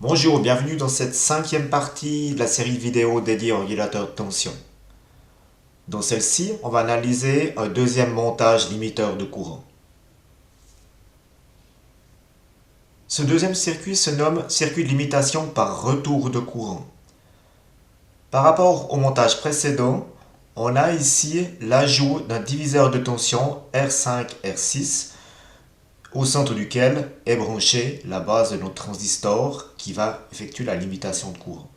Bonjour, bienvenue dans cette cinquième partie de la série vidéo dédiée au régulateur de tension. Dans celle-ci, on va analyser un deuxième montage limiteur de courant. Ce deuxième circuit se nomme circuit de limitation par retour de courant. Par rapport au montage précédent, on a ici l'ajout d'un diviseur de tension R5-R6 au centre duquel est branchée la base de notre transistor qui va effectuer la limitation de courant.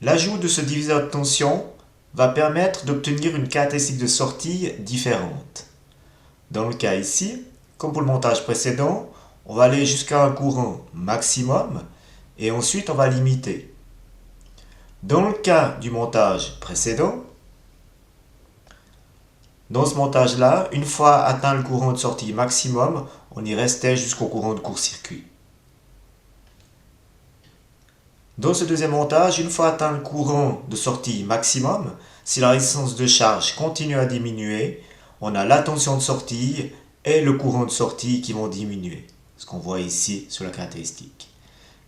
L'ajout de ce diviseur de tension va permettre d'obtenir une caractéristique de sortie différente. Dans le cas ici, comme pour le montage précédent, on va aller jusqu'à un courant maximum et ensuite on va limiter. Dans le cas du montage précédent, dans ce montage-là, une fois atteint le courant de sortie maximum, on y restait jusqu'au courant de court-circuit. Dans ce deuxième montage, une fois atteint le courant de sortie maximum, si la résistance de charge continue à diminuer, on a la tension de sortie et le courant de sortie qui vont diminuer. Ce qu'on voit ici sur la caractéristique.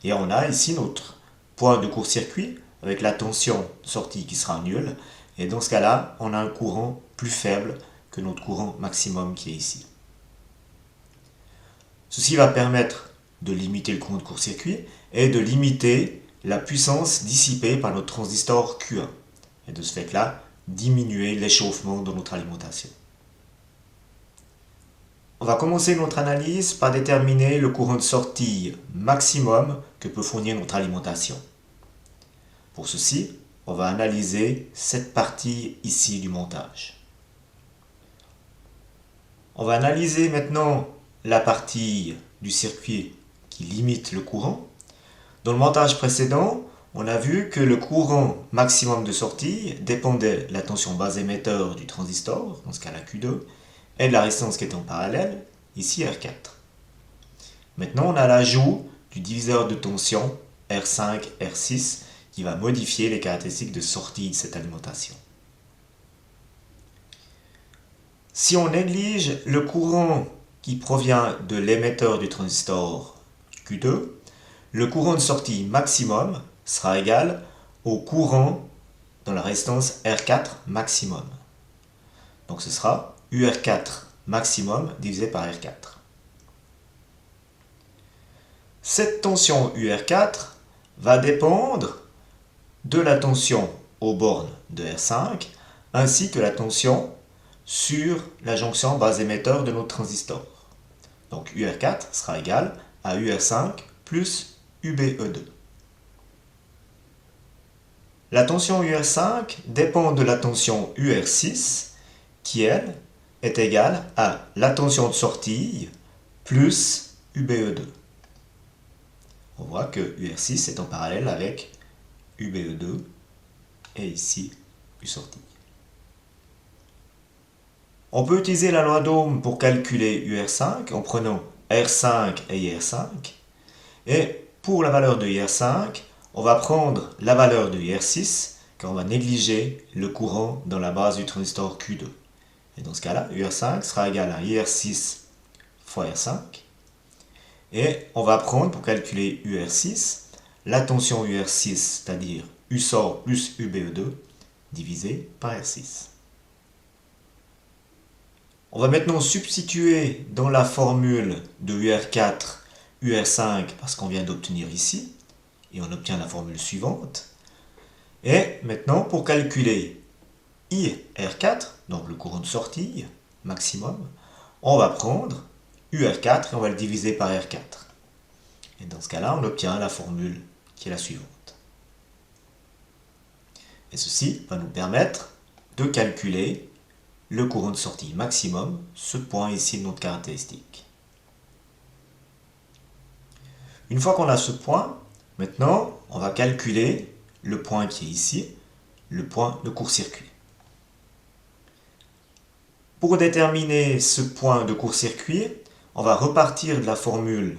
Et on a ici notre point de court-circuit avec la tension de sortie qui sera nulle. Et dans ce cas-là, on a un courant plus faible que notre courant maximum qui est ici. Ceci va permettre de limiter le courant de court-circuit et de limiter la puissance dissipée par notre transistor Q1. Et de ce fait-là, diminuer l'échauffement de notre alimentation. On va commencer notre analyse par déterminer le courant de sortie maximum que peut fournir notre alimentation. Pour ceci, on va analyser cette partie ici du montage. On va analyser maintenant la partie du circuit qui limite le courant. Dans le montage précédent, on a vu que le courant maximum de sortie dépendait de la tension base émetteur du transistor, dans ce cas la Q2, et de la résistance qui est en parallèle, ici R4. Maintenant, on a l'ajout du diviseur de tension R5, R6 qui va modifier les caractéristiques de sortie de cette alimentation. Si on néglige le courant qui provient de l'émetteur du transistor Q2, le courant de sortie maximum sera égal au courant dans la résistance R4 maximum. Donc ce sera UR4 maximum divisé par R4. Cette tension UR4 va dépendre de la tension aux bornes de R5 ainsi que la tension sur la jonction base émetteur de notre transistor. Donc UR4 sera égal à UR5 plus UBE2. La tension UR5 dépend de la tension UR6 qui, elle, est égale à la tension de sortie plus UBE2. On voit que UR6 est en parallèle avec UBE2 et ici U sortie. On peut utiliser la loi d'Ohm pour calculer UR5 en prenant R5 et IR5. Et pour la valeur de IR5, on va prendre la valeur de IR6 car on va négliger le courant dans la base du transistor Q2. Et dans ce cas-là, UR5 sera égal à IR6 fois R5. Et on va prendre pour calculer UR6 la tension UR6, c'est-à-dire U sort plus UBE2 divisé par R6. On va maintenant substituer dans la formule de UR4 UR5 parce qu'on vient d'obtenir ici, et on obtient la formule suivante. Et maintenant, pour calculer IR4, donc le courant de sortie maximum, on va prendre UR4 et on va le diviser par R4. Et dans ce cas-là, on obtient la formule qui est la suivante. Et ceci va nous permettre de calculer le courant de sortie maximum, ce point ici de notre caractéristique. Une fois qu'on a ce point, maintenant, on va calculer le point qui est ici, le point de court-circuit. Pour déterminer ce point de court-circuit, on va repartir de la formule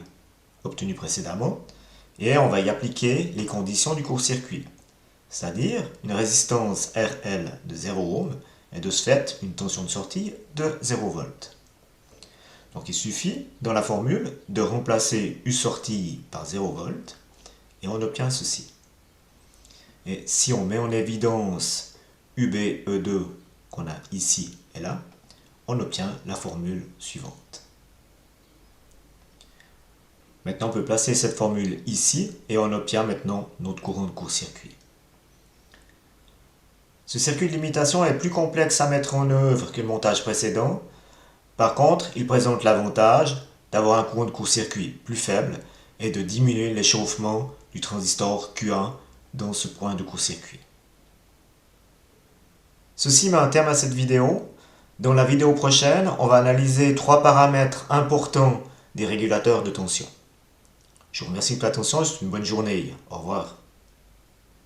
obtenue précédemment et on va y appliquer les conditions du court-circuit, c'est-à-dire une résistance RL de 0 ohm et de ce fait une tension de sortie de 0 V. Donc il suffit, dans la formule, de remplacer U sortie par 0 volts et on obtient ceci. Et si on met en évidence UBE2 qu'on a ici et là, on obtient la formule suivante. Maintenant, on peut placer cette formule ici et on obtient maintenant notre courant de court-circuit. Ce circuit de limitation est plus complexe à mettre en œuvre que le montage précédent. Par contre, il présente l'avantage d'avoir un courant de court-circuit plus faible et de diminuer l'échauffement du transistor Q1 dans ce point de court-circuit. Ceci met un terme à cette vidéo. Dans la vidéo prochaine, on va analyser 3 paramètres importants des régulateurs de tension. Je vous remercie de votre attention et je vous souhaite une bonne journée. Au revoir.